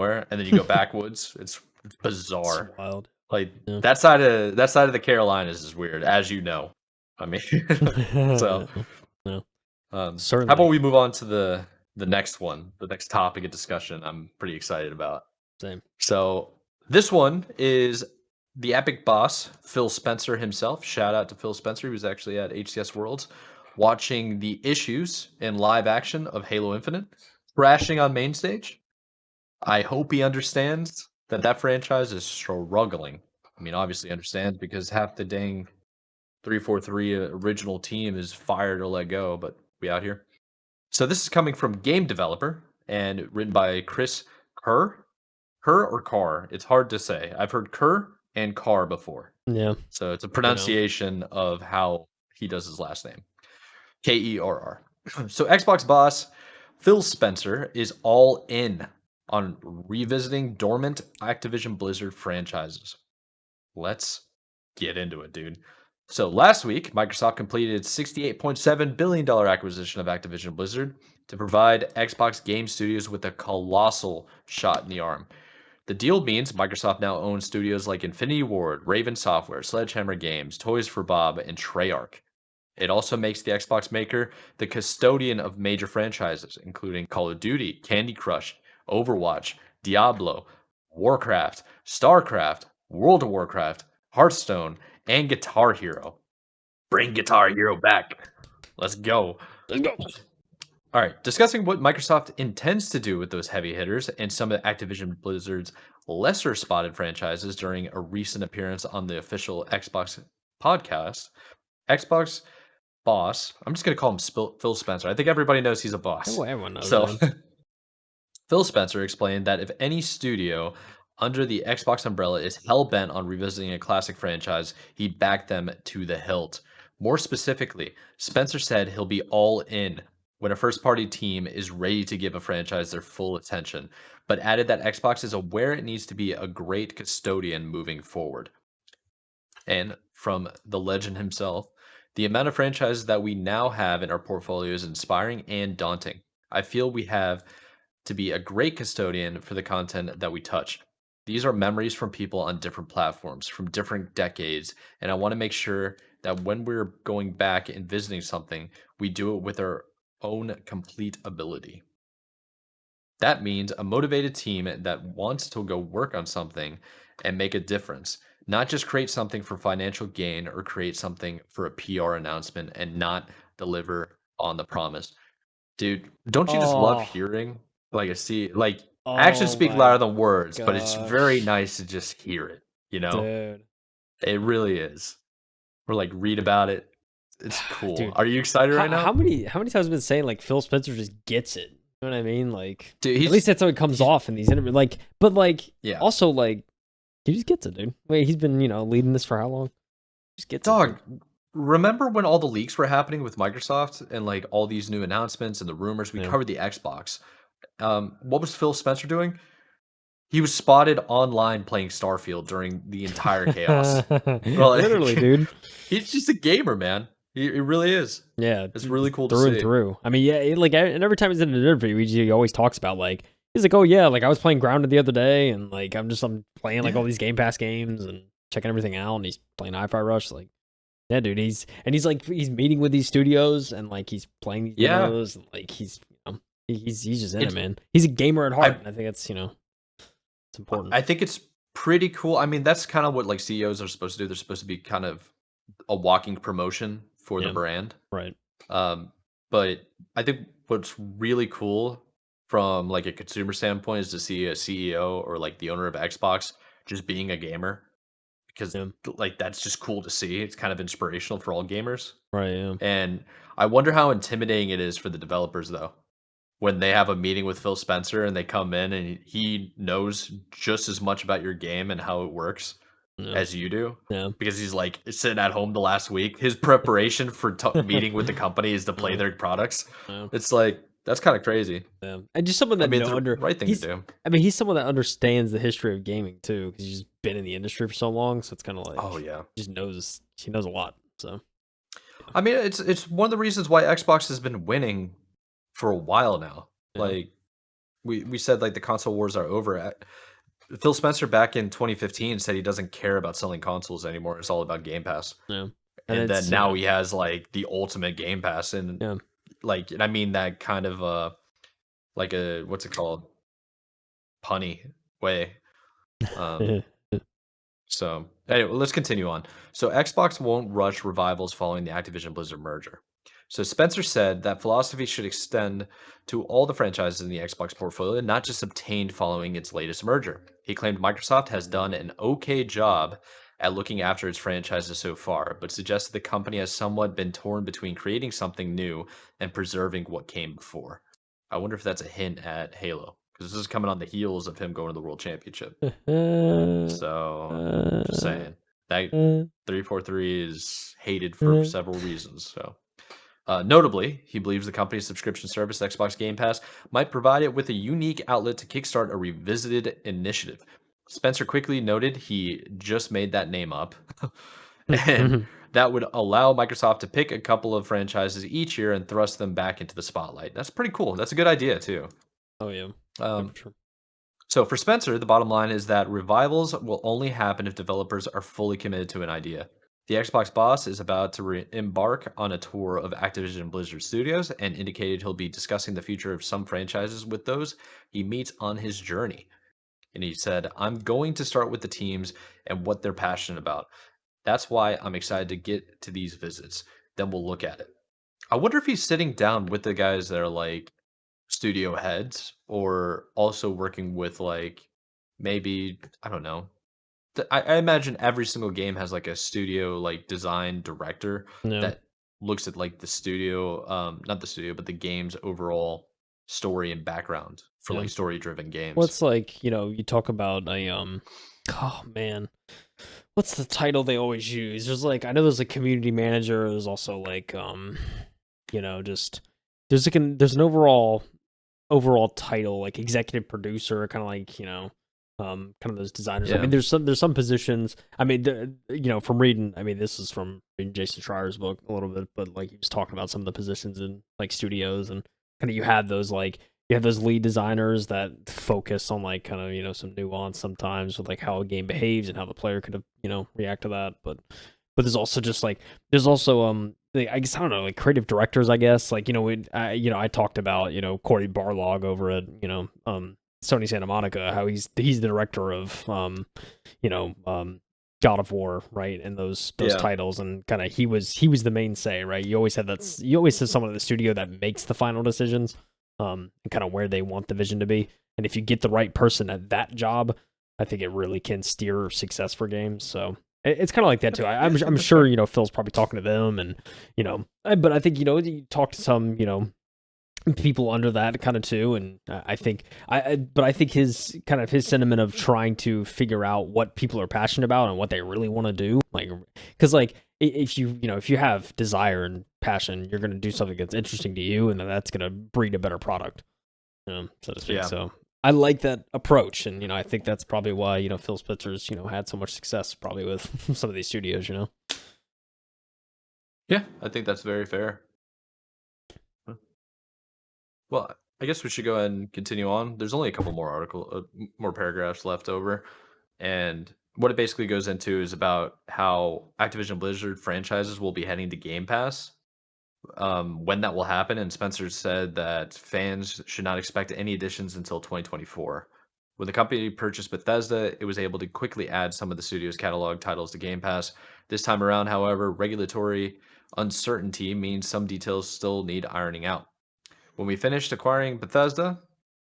where, and then you go backwoods. It's It's bizarre. wild. Like Yeah. that side of the Carolinas is weird, as you know. I mean, so No, how about certainly. we move on to the next one, the next topic of discussion? I'm pretty excited about. Same. So this one is the epic boss, Phil Spencer himself. Shout out to Phil Spencer. He was actually at HCS Worlds watching the issues in live action of Halo Infinite, crashing on main stage. I hope he understands that that franchise is struggling. I mean, obviously he understands because half the dang 343 original team is fired or let go, but we out here. So this is coming from game developer and written by Chris Kerr. Kerr or Carr? It's hard to say. I've heard Kerr and Carr before. Yeah. So it's a You know. pronunciation of how he does his last name. Kerr. So Xbox boss Phil Spencer is all in on revisiting dormant Activision Blizzard franchises. Let's get into it, dude. So last week, Microsoft completed its $68.7 billion acquisition of Activision Blizzard to provide Xbox game studios with a colossal shot in the arm. The deal means Microsoft now owns studios like Infinity Ward, Raven Software, Sledgehammer Games, Toys for Bob, and Treyarch. It also makes the Xbox maker the custodian of major franchises, including Call of Duty, Candy Crush, Overwatch, Diablo, Warcraft, StarCraft, World of Warcraft, Hearthstone, and Guitar Hero. Bring Guitar Hero back. Let's go. Let's go. All right, discussing what Microsoft intends to do with those heavy hitters and some of Activision Blizzard's lesser spotted franchises during a recent appearance on the official Xbox podcast. Xbox boss, I'm just going to call him Phil Spencer. I think everybody knows he's a boss. Everyone knows So that. Phil Spencer explained that if any studio under the Xbox umbrella is hell bent on revisiting a classic franchise, he'd back them to the hilt. More specifically, Spencer said he'll be all in when a first party team is ready to give a franchise their full attention, but added that Xbox is aware it needs to be a great custodian moving forward. And from the legend himself, the amount of franchises that we now have in our portfolio is inspiring and daunting. I feel we have to be a great custodian for the content that we touch. These are memories from people on different platforms, from different decades, and I want to make sure that when we're going back and visiting something, we do it with our own complete ability. That means a motivated team that wants to go work on something and make a difference, not just create something for financial gain or create something for a PR announcement and not deliver on the promise. Dude, don't you just love Oh, hearing like actions oh speak my louder than words, but it's very gosh, nice to just hear it, you know? dude. It really is. Or like read about it. It's cool. Dude, Are you excited right how now? many times have I been saying like Phil Spencer just gets it? You know what I mean? Like Dude, at least that's how it comes he's off in these interviews. Like, but like yeah. also like he just gets it, dude. Wait, he's been leading this for how long? Just gets it, dude. Dog, remember when all the leaks were happening with Microsoft and like all these new announcements and the rumors? We Yeah. covered the Xbox. What was Phil Spencer doing? He was spotted online playing Starfield during the entire chaos. Literally, Like, dude. he's just a gamer, man. He really is. Yeah, It's really cool to through and see. through. I mean, yeah, like and every time he's in an interview, he always talks about like he's like, oh yeah, like I was playing Grounded the other day, and like I'm playing like all Yeah. these Game Pass games and checking everything out, and he's playing Hi-Fi Rush. Like, yeah, dude, he's like he's meeting with these studios and like he's playing these Yeah. demos, and like he's just in it, It's man. He's a gamer at heart, I and I think that's it's important. I think it's pretty cool. I mean, that's kind of what like CEOs are supposed to do. They're supposed to be kind of a walking promotion for the Yeah, brand. right. Um, but I think what's really cool from like a consumer standpoint is to see a CEO or like the owner of Xbox just being a gamer because Yeah, like that's just cool to see. It's kind of inspirational for all gamers. right. Yeah. And I wonder how intimidating it is for the developers though. When they have a meeting with Phil Spencer and they come in and he knows just as much about your game and how it works Yeah. as you do Yeah. because he's like sitting at home the last week. His preparation for meeting with the company is to play Yeah. their products. Yeah. It's like that's kind of crazy. Yeah. And just someone I that mean, it's the right thing to he's do. I mean he's someone that understands the history of gaming too because he's just been in the industry for so long, so it's kind of Oh like yeah. he knows a lot. So I mean, it's one of the reasons why Xbox has been winning for a while now. yeah, Like we said like the console wars are over. Phil Spencer back in 2015 said he doesn't care about selling consoles anymore. It's all about Game Pass. Yeah, and And then it's now he has like the ultimate Game Pass, and yeah. like, and I mean that kind of like a, what's it called, punny way. Um, so anyway, let's continue on. So Xbox won't rush revivals following the Activision Blizzard merger. So Spencer said that philosophy should extend to all the franchises in the Xbox portfolio, not just obtained following its latest merger. He claimed Microsoft has done an okay job at looking after its franchises so far, but suggested the company has somewhat been torn between creating something new and preserving what came before. I wonder if that's a hint at Halo, because this is coming on the heels of him going to the World Championship. So, just saying that 343 is hated for several reasons. So, notably, he believes the company's subscription service, Xbox Game Pass, might provide it with a unique outlet to kickstart a revisited initiative. Spencer quickly noted he just made that name up, and that would allow Microsoft to pick a couple of franchises each year and thrust them back into the spotlight. That's pretty cool. That's a good idea too. Oh yeah, yeah Um, for sure. so for Spencer, the bottom line is that revivals will only happen if developers are fully committed to an idea. The Xbox boss is about to embark on a tour of Activision Blizzard Studios and indicated he'll be discussing the future of some franchises with those he meets on his journey. And he said, I'm going to start with the teams and what they're passionate about. That's why I'm excited to get to these visits. Then we'll look at it. I wonder if he's sitting down with the guys that are like studio heads, or also working with like, maybe, I don't know. I imagine every single game has like a studio like design director Yeah, that looks at like the studio, not the studio, but the game's overall story and background for yeah. like story driven Well, games. it's like, you talk about a oh man, what's the title they always use? There's like, I know there's a community manager. There's also like just there's an overall title, like executive producer, kind of like, kind of those designers. I Yeah. mean, there's some positions. I mean, from reading, I mean, this is from reading Jason Schreier's book a little bit, but like he was talking about some of the positions in like studios, and kind of you have those lead designers that focus on like kind of some nuance sometimes with like how a game behaves and how the player could have react to that, but there's also just like there's also I guess, I don't know, like creative directors, I guess. Like, I talked about, Corey Barlog over at, Sony Santa Monica, how he's the director of God of War, right? And those Yeah. titles, and kind of he was the main say, right? You always have someone at the studio that makes the final decisions, and kind of where they want the vision to be. And if you get the right person at that job, I think it really can steer success for games. So it's kind of like that too. Yeah, I'm for sure sure. Phil's probably talking to them, and but I think you talk to some people under that kind of too, and I think but I think his sentiment of trying to figure out what people are passionate about and what they really want to do, like, because like if you have desire and passion, you're going to do something that's interesting to you, and then that's going to breed a better product, so to speak. Yeah. So I like that approach, and I think that's probably why Phil Spencer's had so much success probably with some of these studios. Yeah. I think that's very fair. Well, I guess we should go ahead and continue on. There's only a couple more more paragraphs left over, and what it basically goes into is about how Activision Blizzard franchises will be heading to Game Pass, when that will happen. And Spencer said that fans should not expect any additions until 2024. When the company purchased Bethesda, it was able to quickly add some of the studio's catalog titles to Game Pass. This time around, however, regulatory uncertainty means some details still need ironing out. When we finished acquiring Bethesda,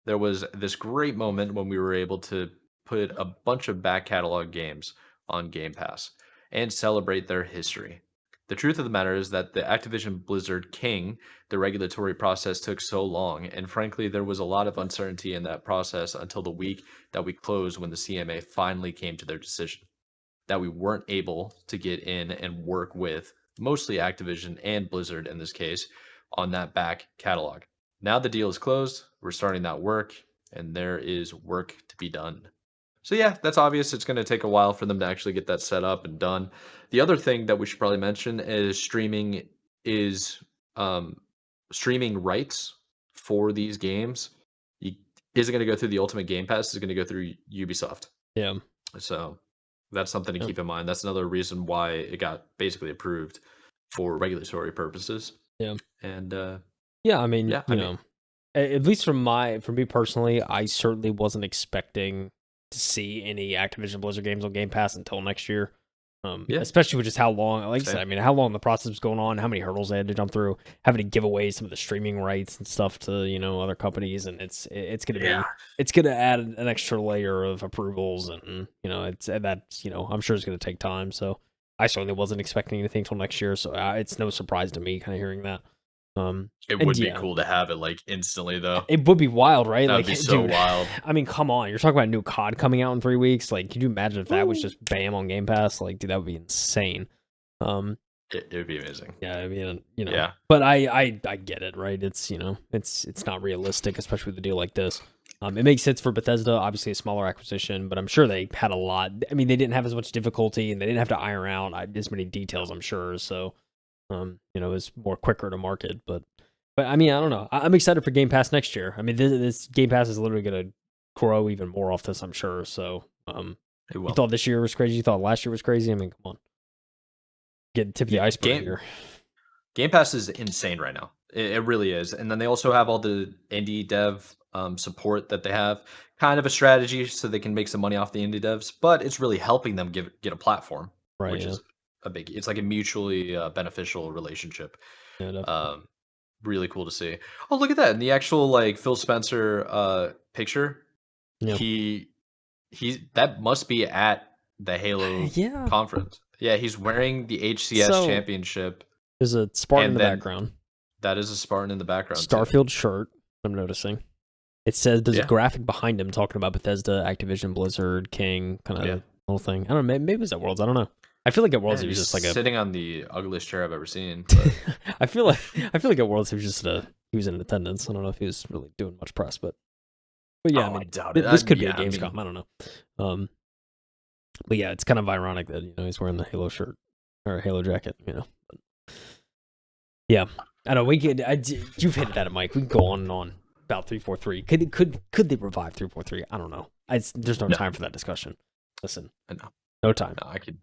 there was this great moment when we were able to put a bunch of back catalog games on Game Pass and celebrate their history. The truth of the matter is that the Activision Blizzard King, the regulatory process took so long, and frankly, there was a lot of uncertainty in that process until the week that we closed when the CMA finally came to their decision that we weren't able to get in and work with mostly Activision and Blizzard in this case on that back catalog. Now the deal is closed. We're starting that work, and there is work to be done. So yeah, that's obvious. It's going to take a while for them to actually get that set up and done. The other thing that we should probably mention is is um, streaming rights for these games. You, isn't going to go through the Ultimate Game Pass. It's going to go through Ubisoft. Yeah. So that's something to Yeah. keep in mind. That's another reason why it got basically approved for regulatory purposes. Yeah. And yeah, I mean, yeah, you I mean, know, at least for me personally, I certainly wasn't expecting to see any Activision Blizzard games on Game Pass until next year. yeah, Especially with just how long, like I said, same. I mean, how long the process was going on, how many hurdles they had to jump through, having to give away some of the streaming rights and stuff to other companies, and it's gonna Yeah, be it's gonna add an extra layer of approvals, and that's I'm sure it's gonna take time. So I certainly wasn't expecting anything till next year, so it's no surprise to me kind of hearing that. it And would be yeah, cool to have it like instantly though. it would be wild, right? That would Like, be so dude, wild. I mean, come on. You're talking about new COD coming out in 3 weeks. Like, could you imagine if that was Woo. just bam on Game Pass? Like, dude, that would be insane. Um, It would be amazing. yeah, I mean, Yeah, but I get it, right? It's it's not realistic, especially with a deal like this. It makes sense for Bethesda, obviously a smaller acquisition, but I'm sure they had a lot. I mean, they didn't have as much difficulty, and they didn't have to iron out as many details, I'm sure. So, it was more quicker to market, but I mean, I don't know. I'm excited for Game Pass next year. I mean, this Game Pass is literally going to grow even more off this, I'm sure. So, it you will. thought this year was crazy? You thought last year was crazy? I mean, come on, get the tip of the iceberg here. Game Pass is insane right now. It really is. And then they also have all the indie dev support that they have. Kind of a strategy so they can make some money off the indie devs, but it's really helping them get a platform, Right? which Yeah. is a big. It's like a mutually beneficial relationship. Yeah. Definitely. Really cool to see. Oh, look at that! In the actual like Phil Spencer picture, Yeah. he that must be at the Halo Yeah. conference. Yeah, he's wearing the HCS So championship, there's a Spartan in and the then background. that is a Spartan in the background too. Starfield shirt. I'm noticing. It says there's a Yeah, graphic behind him talking about Bethesda, Activision, Blizzard, King, kind of yeah. whole thing. I don't know. Maybe it was at Worlds. I don't know. I feel like at Worlds And it was he's just like a. sitting on the ugliest chair I've ever seen. But I feel like at Worlds he was just he was in attendance. I don't know if he was really doing much press, but yeah, I oh, I mean, doubt it. this could be Yeah, a Gamescom. I don't know. But yeah, it's kind of ironic that he's wearing the Halo shirt or Halo jacket. But, yeah, I know we could. You've hit that, Mike. We can go on and on about 343. Could they revive 343? I don't know. There's no no, time for that discussion. Listen, no, no time. no. I could.